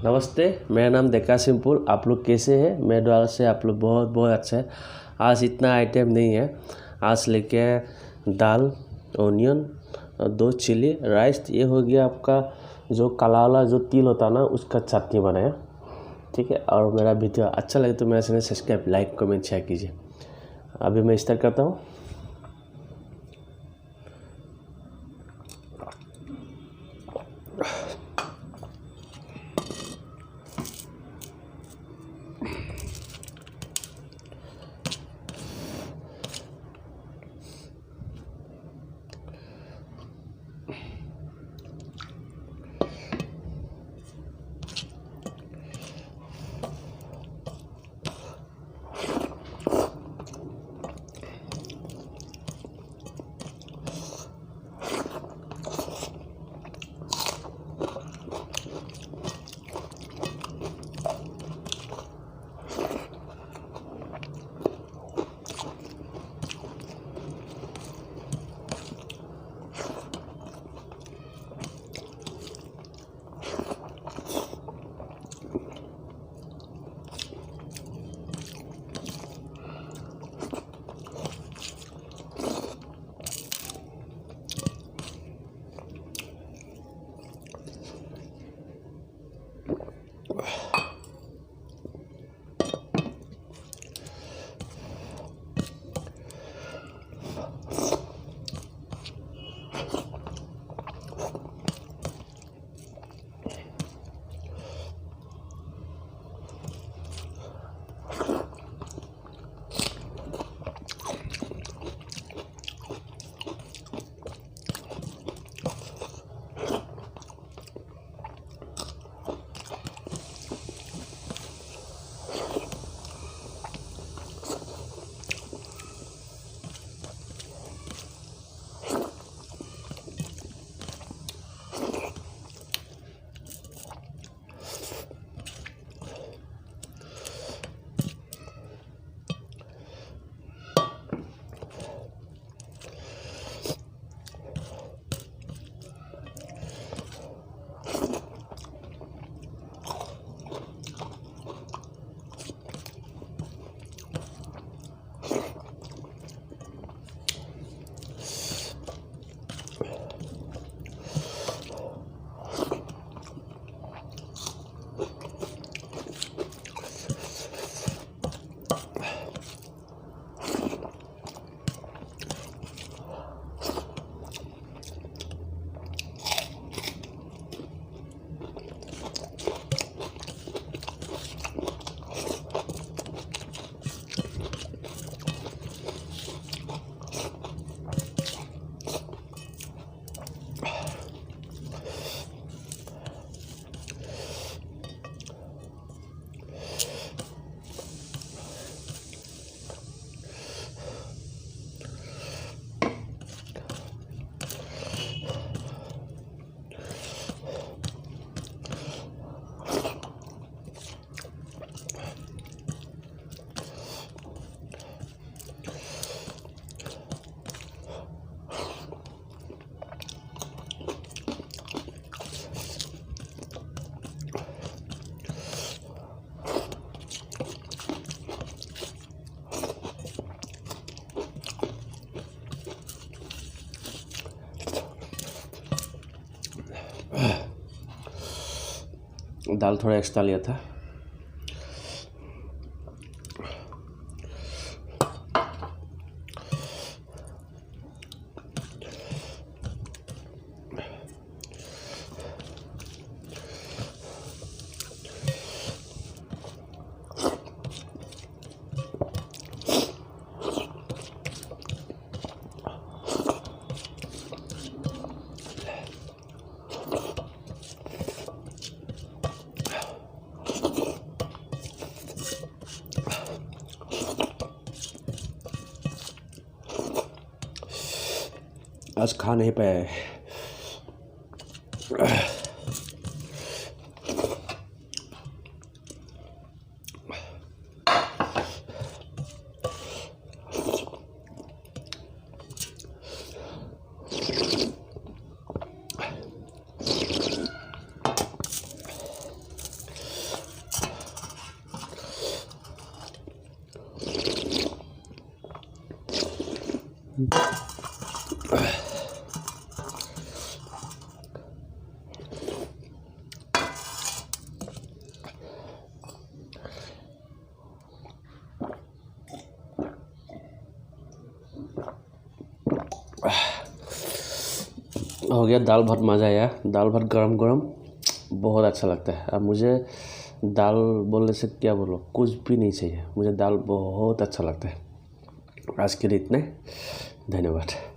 नमस्ते, मेरा नाम डेकासिम्पल। आप लोग कैसे हैं? मेरे द्वारा से आप लोग बहुत बहुत अच्छा है। आज इतना आइटम नहीं है। आज लेके आए दाल, ओनियन और 2 चिली, राइस। ये हो गया आपका जो काला वाला जो तिल होता है ना, उसका चटनी बनाया। ठीक है। और मेरा वीडियो अच्छा लगे तो मेरे channel subscribe, like, comment, share कीजिए। अभी मैं स्टार्ट करता हूँ। दाल थोड़ा एक्स्ट्रा लिया था। आज खा नहीं पाया है। हो गया दाल भात, मज़ा आया। दाल भात गरम गरम बहुत अच्छा लगता है। अब मुझे दाल बोलने से क्या बोलो, कुछ भी नहीं चाहिए, मुझे दाल बहुत अच्छा लगता है। आज के लिए इतने, धन्यवाद।